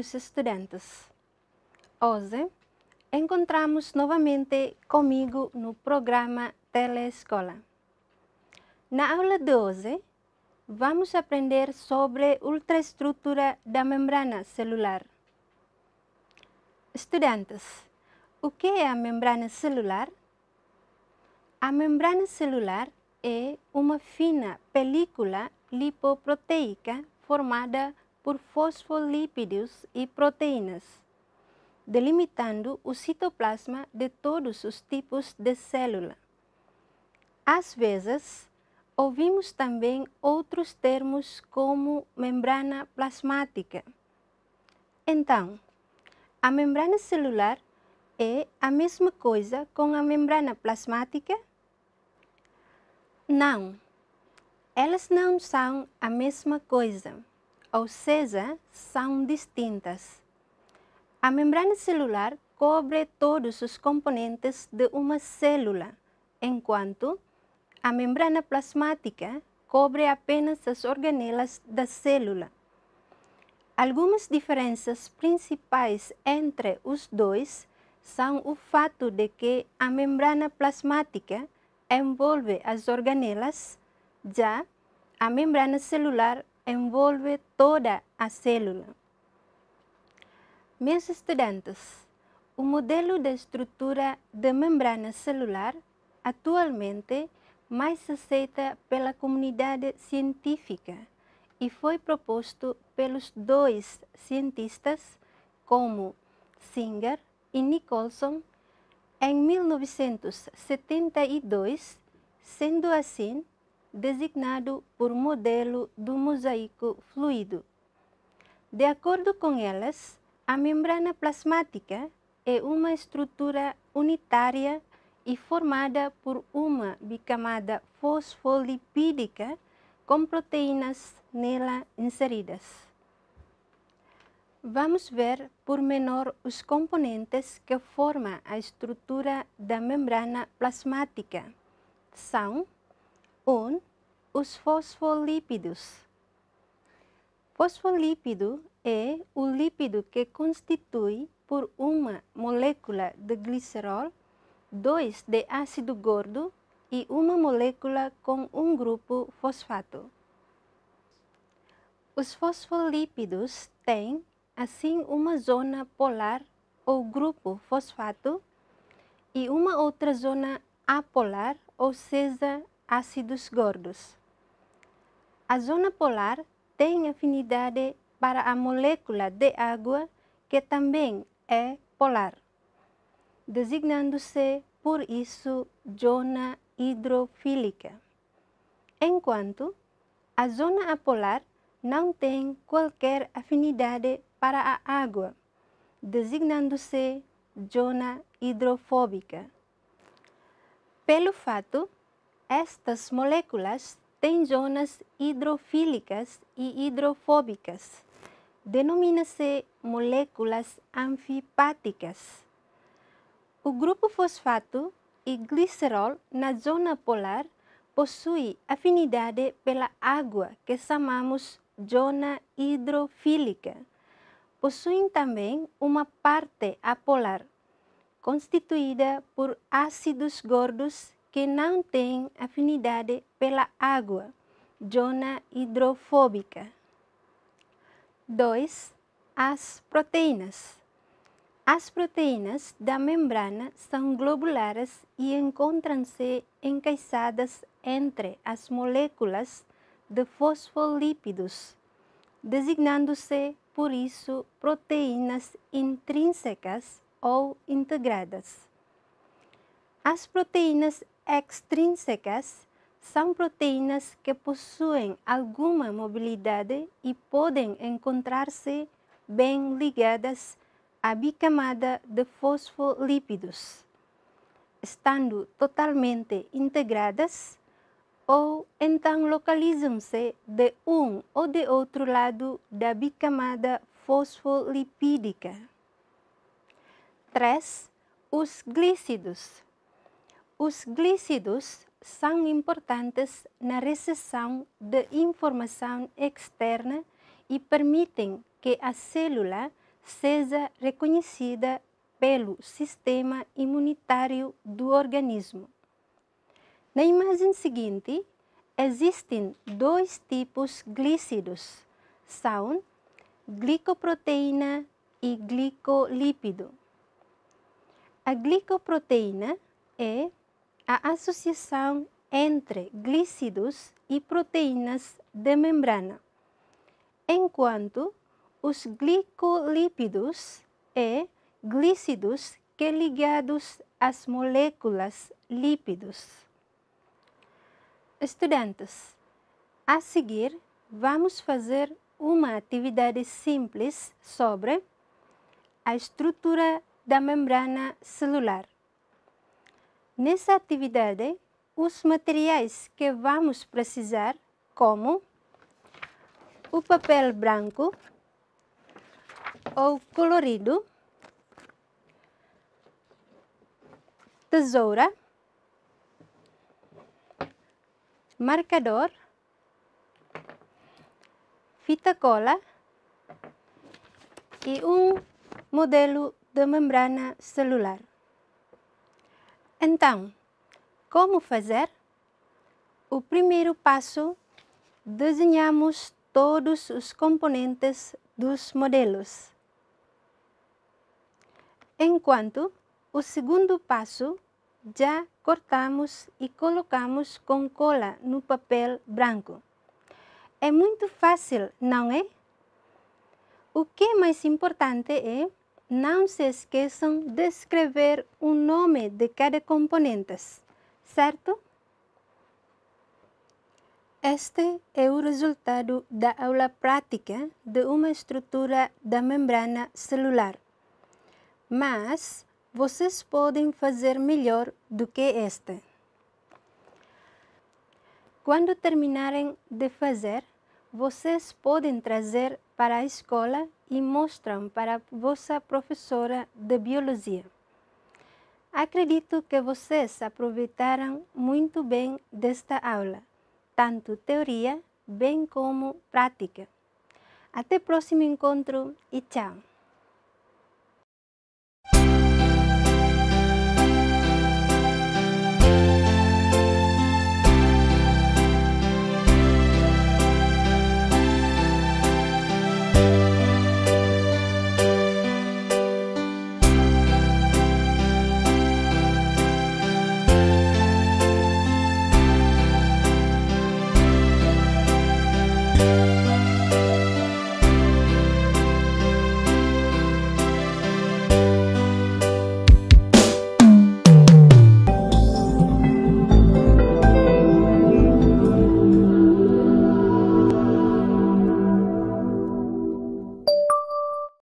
meus estudantes. Hoje, encontramos novamente comigo no programa Telescola. Na aula de hoje, vamos aprender sobre a ultraestrutura da membrana celular. Estudantes, o que é a membrana celular? A membrana celular é uma fina película lipoproteica formada por fosfolípidos e proteínas, delimitando o citoplasma de todos os tipos de célula. Às vezes, ouvimos também outros termos como membrana plasmática. Então, a membrana celular é a mesma coisa com a membrana plasmática? Não, elas não são a mesma coisa, ou seja, são distintas. A membrana celular cobre todos os componentes de uma célula, enquanto a membrana plasmática cobre apenas as organelas da célula. Algumas diferenças principais entre os dois são o fato de que a membrana plasmática envolve as organelas, já a membrana celular envolve toda a célula. Meus estudantes, o modelo de estrutura de membrana celular atualmente mais aceita pela comunidade científica e foi proposto pelos dois cientistas como Singer e Nicholson em 1972, sendo assim designado por modelo do mosaico fluido. De acordo com elas, a membrana plasmática é uma estrutura unitária e formada por uma bicamada fosfolipídica com proteínas nela inseridas. Vamos ver por menor os componentes que formam a estrutura da membrana plasmática. São 1. Os fosfolípidos. Fosfolípido é o lípido que constitui por uma molécula de glicerol, 2 de ácido gordo e uma molécula com um grupo fosfato. Os fosfolípidos têm assim uma zona polar ou grupo fosfato e uma outra zona apolar, ou seja, ácidos gordos. A zona polar tem afinidade para a molécula de água, que também é polar, designando-se por isso zona hidrofílica, enquanto a zona apolar não tem qualquer afinidade para a água, designando-se zona hidrofóbica. Pelo fato, estas moléculas têm zonas hidrofílicas e hidrofóbicas, denomina-se moléculas anfipáticas. O grupo fosfato e glicerol na zona polar possui afinidade pela água, que chamamos zona hidrofílica. Possuem também uma parte apolar, constituída por ácidos gordos que não têm afinidade pela água, zona hidrofóbica. 2. As proteínas. As proteínas da membrana são globulares e encontram-se encaixadas entre as moléculas de fosfolípidos, designando-se, por isso, proteínas intrínsecas ou integradas. As proteínas extrínsecas são proteínas que possuem alguma mobilidade e podem encontrar-se bem ligadas à bicamada de fosfolípidos, estando totalmente integradas, ou então localizam-se de um ou de outro lado da bicamada fosfolipídica. 3. Os glícidos. Os glícidos são importantes na recepção de informação externa e permitem que a célula seja reconhecida pelo sistema imunitário do organismo. Na imagem seguinte, existem dois tipos glícidos, são glicoproteína e glicolípido. A glicoproteína é a associação entre glícidos e proteínas de membrana, enquanto os glicolípidos é glícidos que ligados às moléculas lípidos. Estudantes, a seguir vamos fazer uma atividade simples sobre a estrutura da membrana celular. Nessa atividade, os materiais que vamos precisar, como o papel branco ou colorido, tesoura, marcador, fita cola e um modelo de membrana celular. Então, como fazer? O primeiro passo, desenhamos todos os componentes dos modelos. Enquanto o segundo passo, já cortamos e colocamos com cola no papel branco. É muito fácil, não é? O que é mais importante é não se esqueçam de escrever o nome de cada componente, certo? Este é o resultado da aula prática de uma estrutura da membrana celular. Mas vocês podem fazer melhor do que este. Quando terminarem de fazer, vocês podem trazer para a escola e mostram para a vossa professora de biologia. Acredito que vocês aproveitaram muito bem desta aula, tanto teoria bem como prática. Até o próximo encontro e tchau!